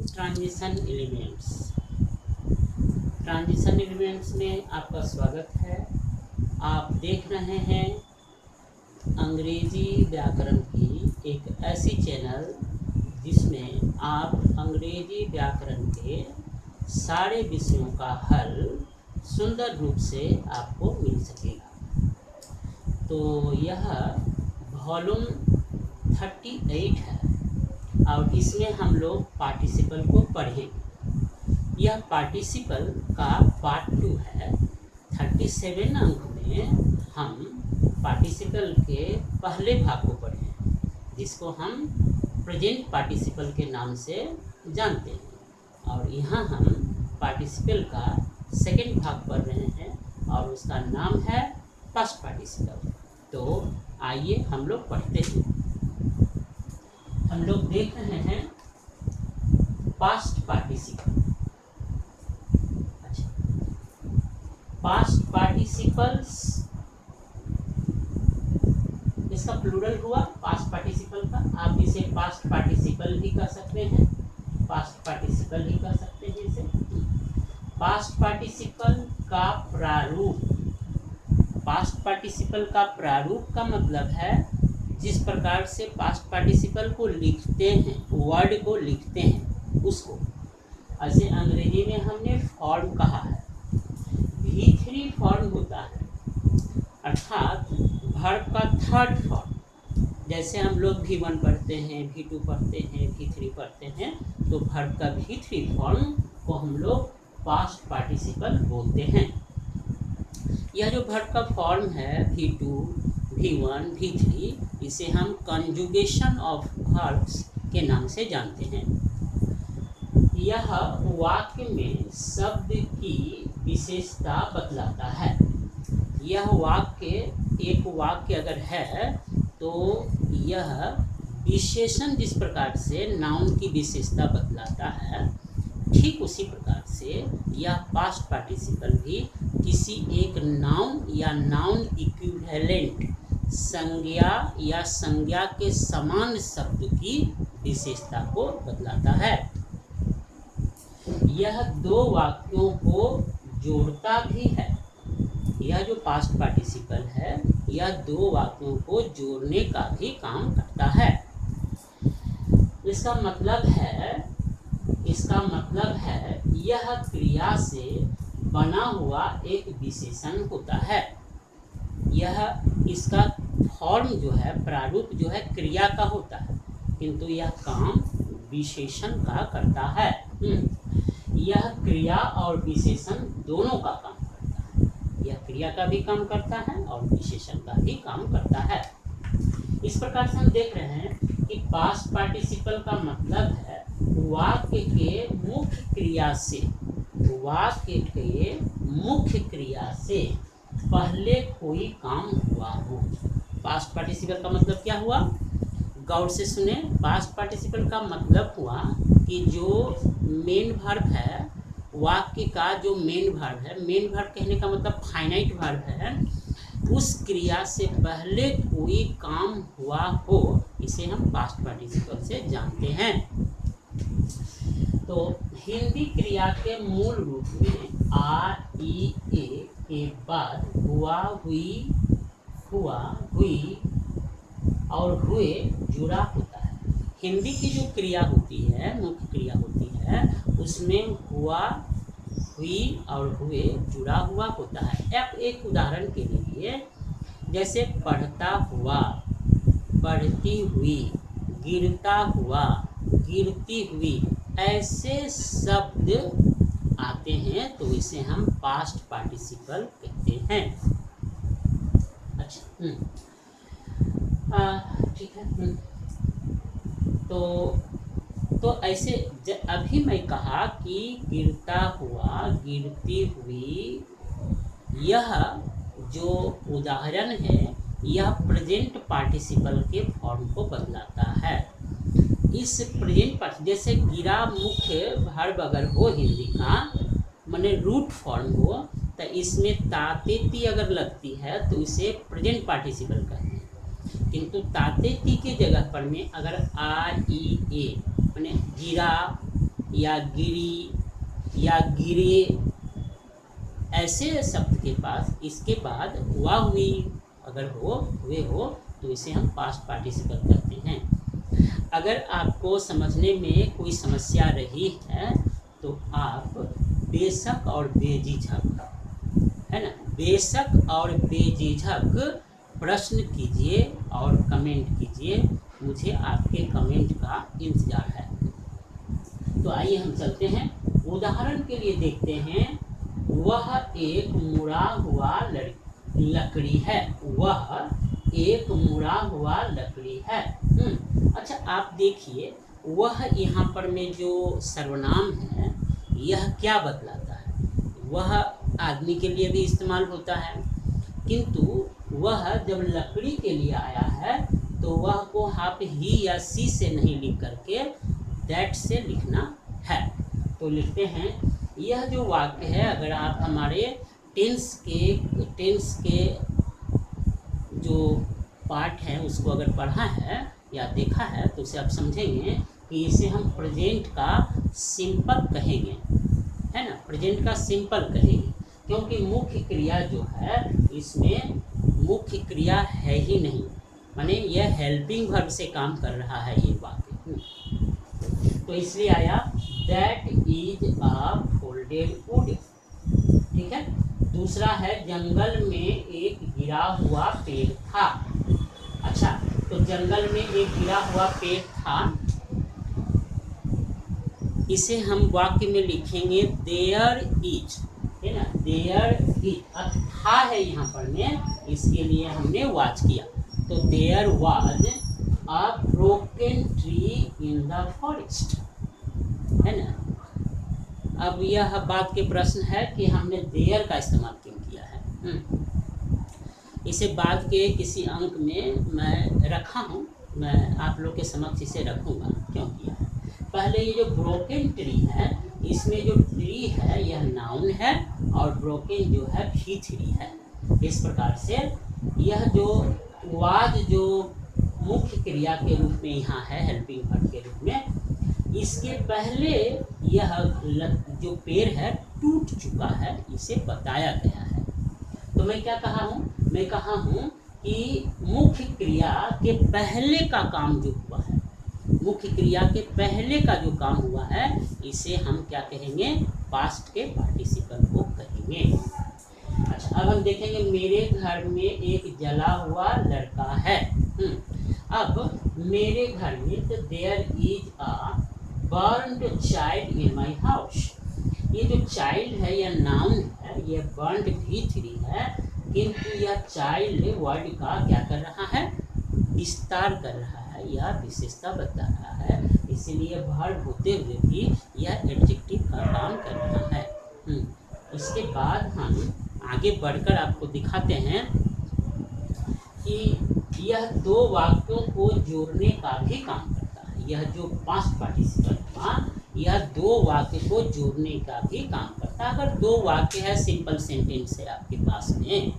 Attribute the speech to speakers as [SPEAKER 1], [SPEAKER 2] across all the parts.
[SPEAKER 1] Transition elements में आपका स्वागत है। आप देख रहे हैं अंग्रेजी व्याकरण की एक ऐसी चैनल जिसमें आप अंग्रेजी व्याकरण के सारे विषयों का हल सुंदर रूप से आपको मिल सकेगा। तो यह वॉल्यूम 38 है और इसमें हम लोग पार्टिसिपल को पढ़ेंगे। यह पार्टिसिपल का पार्ट 2 है। 37 अंक में हम पार्टिसिपल के पहले भाग को पढ़ें जिसको हम प्रेजेंट पार्टिसिपल के नाम से जानते हैं, और यहाँ हम पार्टिसिपल का सेकंड भाग पढ़ रहे हैं और उसका नाम है पास्ट पार्टिसिपल। तो आइए हम लोग पढ़ते हैं। हम लोग देख रहे हैं पास्ट पार्टिसिपल। अच्छा, पास्ट पार्टिसिपल्स, इसका प्लूरल हुआ पास्ट पार्टिसिपल का। आप इसे पास्ट पार्टिसिपल भी कह सकते हैं, पास्ट पार्टिसिपल भी कह सकते हैं इसे। पास्ट पार्टिसिपल का प्रारूप, पास्ट पार्टिसिपल का प्रारूप का मतलब है जिस प्रकार से पास्ट पार्टिसिपल को लिखते हैं, वर्ड को लिखते हैं उसको। ऐसे अंग्रेजी में हमने फॉर्म कहा है, V3 फॉर्म होता है, अर्थात वर्ब का थर्ड फॉर्म। जैसे हम लोग V1 पढ़ते हैं, V2 पढ़ते हैं, V3 पढ़ते हैं, तो वर्ब का V3 फॉर्म को हम लोग पास्ट पार्टिसिपल बोलते हैं। यह जो वर्ब का फॉर्म है V2, V1, V3, इसे हम कंजुगेशन ऑफ वर्ब्स के नाम से जानते हैं। यह वाक्य में शब्द की विशेषता बतलाता है। यह वाक्य, एक वाक्य अगर है तो यह विशेषण जिस प्रकार से नाउन की विशेषता बतलाता है, ठीक उसी प्रकार से यह पास्ट पार्टिसिपल भी किसी एक नाउन या नाउन इक्विवेलेंट संज्ञा या संज्ञा के समान शब्द की विशेषता को बतलाता है। यह दो वाक्यों को जोड़ता भी है। यह जो पास्ट पार्टिसिपल है, यह दो वाक्यों को जोड़ने का भी काम करता है। इसका मतलब है यह क्रिया से बना हुआ एक विशेषण होता है। यह इसका फॉर्म जो है, प्रारूप जो है, क्रिया का होता है, किंतु यह काम विशेषण का करता है। यह क्रिया और विशेषण दोनों का काम करता है। यह क्रिया का भी काम करता है और विशेषण का भी काम करता है। इस प्रकार से हम देख रहे हैं कि पास्ट पार्टिसिपल का मतलब है वाक्य के मुख्य क्रिया से, वाक्य के मुख्य क्रिया से पहले कोई काम हुआ हो। पास्ट पार्टिसिपल का मतलब क्या हुआ? गौर से सुने। पास्ट पार्टिसिपल का मतलब हुआ कि जो मेन वर्ब है, वाक्य का जो मेन वर्ब है, मेन वर्ब कहने का मतलब फाइनाइट वर्ब है, उस क्रिया से पहले कोई काम हुआ हो, इसे हम पास्ट पार्टिसिपल से जानते हैं। तो हिंदी क्रिया के मूल रूप में आ, ई, ए के बाद हुआ, हुई, हुआ, हुई और हुए जुड़ा होता है। हिंदी की जो क्रिया होती है, मुख्य क्रिया होती है, उसमें हुआ, हुई और हुए जुड़ा हुआ होता है। अब एक उदाहरण के लिए, जैसे पढ़ता हुआ, पढ़ती हुई, गिरता हुआ, गिरती हुई, ऐसे शब्द आते हैं तो इसे हम पास्ट पार्टिसिपल कहते हैं। अच्छा, ठीक है। तो ऐसे अभी मैं कहा कि गिरता हुआ, गिरती हुई, यह जो उदाहरण है यह प्रेजेंट पार्टिसिपल के फॉर्म को बदलाता है। इस प्रेजेंट पार्टिसिपल, जैसे गिरा मुख्य वर्ब अगर हो हिंदी का, माने रूट फॉर्म हो, तो इसमें ताते ती अगर लगती है तो इसे प्रेजेंट पार्टिसिपल कहते हैं। किंतु ताते ती के जगह पर में अगर आ, ई, ए, माने गिरा, या गिरी या गिरे, ऐसे शब्द के पास इसके बाद हुआ हुई अगर हुए हो तो इसे हम पास्ट पार्टिसिपल कहते हैं। अगर आपको समझने में कोई समस्या रही है तो आप बेशक और बेझिझक, है ना, बेशक और बेझिझक प्रश्न कीजिए और कमेंट कीजिए, मुझे आपके कमेंट का इंतजार है। तो आइए हम चलते हैं, उदाहरण के लिए देखते हैं। वह एक मुड़ा हुआ लकड़ी है, वह एक मुड़ा हुआ लकड़ी है। अच्छा, आप देखिए, वह यहाँ पर में जो सर्वनाम है यह क्या बतलाता है? वह आदमी के लिए भी इस्तेमाल होता है, किंतु वह जब लकड़ी के लिए आया है तो वह को आप ही या सी से नहीं लिख करके दैट से लिखना है। तो लिखते हैं, यह जो वाक्य है, अगर आप हमारे टेंस के जो पार्ट है उसको अगर पढ़ा है या देखा है तो उसे आप समझेंगे कि इसे हम प्रेजेंट का सिंपल कहेंगे, है ना, प्रेजेंट का सिंपल कहेंगे, क्योंकि मुख्य क्रिया जो है इसमें मुख्य क्रिया है ही नहीं, माने यह हेल्पिंग वर्ब से काम कर रहा है ये वाक्य। तो इसलिए आया that is a folded would, ठीक है। दूसरा है, जंगल में एक गिरा हुआ पेड़ था। अच्छा, तो जंगल में एक गिरा हुआ पेड़ था, इसे हम वाक्य में लिखेंगे देयर इज, है ना, देयर इज। अब था है यहाँ पर में, इसके लिए हमने वाच किया, तो there was a broken tree in the forest, है ना। अब यह बात के प्रश्न है कि हमने देयर का इस्तेमाल क्यों किया है। इसे बाद के किसी अंक में मैं रखा हूँ, मैं आप लोग के समक्ष इसे रखूँगा क्यों किया है। पहले ये जो ब्रोकन ट्री है, इसमें जो ट्री है यह नाउन है और ब्रोकन जो है V3 है। इस प्रकार से यह जो वाज जो मुख्य क्रिया के रूप में यहाँ है, हेल्पिंग वर्ब के रूप में, इसके पहले यह जो पेड़ है टूट चुका है, इसे बताया गया है। तो मैं क्या कहा हूँ, मैं कहा हूँ कि मुख्य क्रिया के पहले का काम जो हुआ है, मुख्य क्रिया के पहले का जो काम हुआ है, इसे हम क्या कहेंगे, पास्ट के पार्टिसिपल को कहेंगे। अच्छा, अब हम देखेंगे, मेरे घर में एक जला हुआ लड़का है। अब मेरे घर में, तो there is a burned child in my house. ये जो चाइल्ड है यह नाउन है, यह बर्न्ड V3 है, किंतु यह चाइल्ड वर्ड का क्या कर रहा है, विस्तार कर रहा है, यह विशेषता बता रहा है, इसीलिए वर्ब होते हुए भी यह एडजेक्टिव का काम कर रहा है। इसके बाद हम आगे बढ़कर आपको दिखाते हैं कि यह दो वाक्यों को जोड़ने का भी काम करता है। यह जो पास्ट पार्टिसिपल था, यह दो वाक्य को जोड़ने का भी काम करता है। अगर दो वाक्य है, सिंपल सेंटेंस है आपके पास में,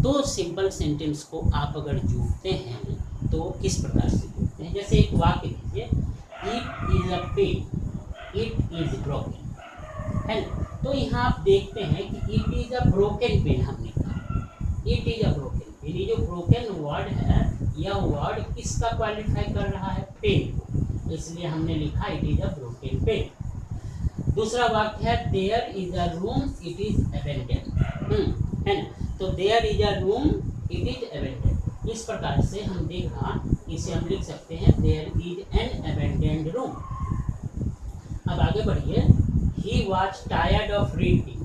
[SPEAKER 1] तो सिंपल सेंटेंस को आप अगर जोड़ते हैं तो किस प्रकार से जोड़ते हैं। जैसे एक वाक्य लीजिए, it is a pen, it is broken, है ना। तो यहाँ आप देखते हैं कि it is a broken pen, हमने कहा it is a broken pen. ये जो ब्रोकन वर्ड है, यह वर्ड किसका क्वालिफाई कर रहा है, पेन को, इसलिए हमने लिखा it is a broken pen. दूसरा वाक्य है, there is a room, it is abandon, है ना। तो there is a room, it is abandon. इस प्रकार से हम देखा, इसे हम लिख सकते हैं there is an abandoned room. अब आगे बढ़िए, he was tired of reading,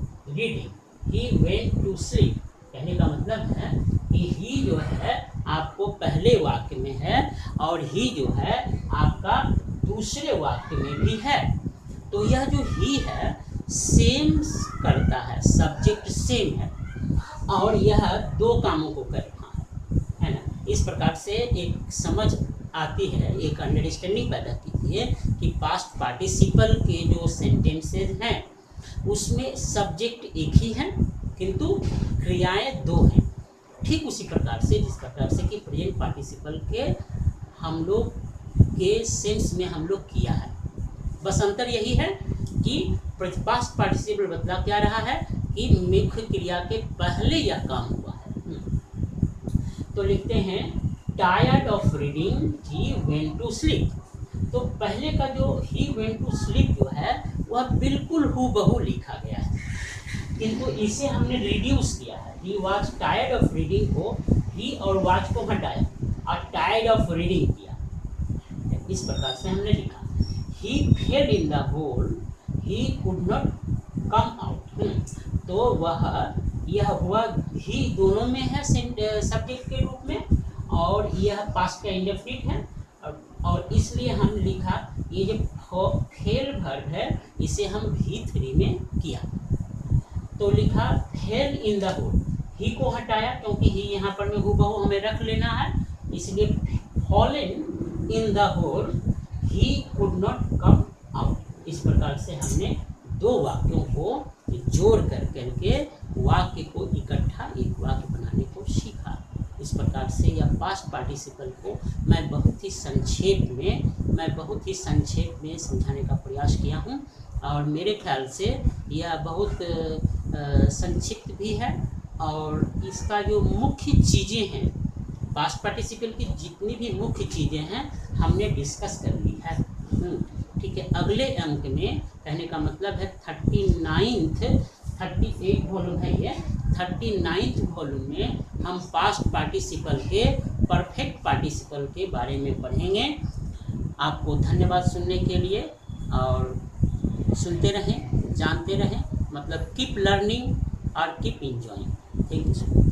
[SPEAKER 1] he went to sleep। कहने का मतलब है कि he जो है आपको पहले वाक्य में है और he जो है आपका दूसरे वाक्य में भी है। तो यह जो he है सेम करता है, सब्जेक्ट सेम है और यह दो कामों को कर रहा है ना। इस प्रकार से एक समझ आती है, एक अंडरस्टैंडिंग पैदा कीजिए कि पास्ट पार्टिसिपल के जो सेंटेंसेस हैं उसमें सब्जेक्ट एक ही है किंतु क्रियाएं दो हैं। ठीक उसी प्रकार से जिस प्रकार से कि प्रेजेंट पार्टिसिपल के हम लोग के सेंस में हम लोग किया है, बस अंतर यही है कि पास्ट पार्टिसिपल बदला क्या रहा है कि मुख्य क्रिया के पहले यह काम हुआ है। तो लिखते हैं tired of reading he went to sleep. तो पहले का जो ही वेंट टू स्लीप जो है वह बिल्कुल हूबहू लिखा गया है, किंतु इसे हमने रिड्यूस किया है। He was tired of reading को ही और वॉज को हटाया और टायर्ड ऑफ रीडिंग किया, इस प्रकार से हमने लिखा। He fell in the hole, he could not come out. तो वह यह हुआ ही दोनों में है सब्जेक्ट के रूप में, और यह पास्ट का इंडेफिनिट है, और इसलिए हम लिखा ये जो फेल वर्ब है इसे हम V3 में किया। तो लिखा फेल इन द होल, ही को हटाया क्योंकि ही यहाँ पर में हूबहू हमें रख लेना है, इसलिए fallen in the hole he could not come out. इस प्रकार से हमने दो वाक्यों को जोड़ कर करके वाक्य को इकट्ठा एक वाक्य बनाने को सीखा। इस प्रकार से यह पास्ट पार्टिसिपल को मैं बहुत ही संक्षेप में समझाने का प्रयास किया हूँ, और मेरे ख्याल से यह बहुत संक्षिप्त भी है, और इसका जो मुख्य चीज़ें हैं पास्ट पार्टिसिपल की जितनी भी मुख्य चीज़ें हैं हमने डिस्कस कर ली है। ठीक है, अगले अंक में कहने का मतलब है 38 वॉल्यूम है ये, 39 वॉल्यूम में हम पास्ट पार्टिसिपल के परफेक्ट पार्टिसिपल के बारे में पढ़ेंगे। आपको धन्यवाद सुनने के लिए, और सुनते रहें, जानते रहें, मतलब कीप लर्निंग और keep enjoying. Thank you so much.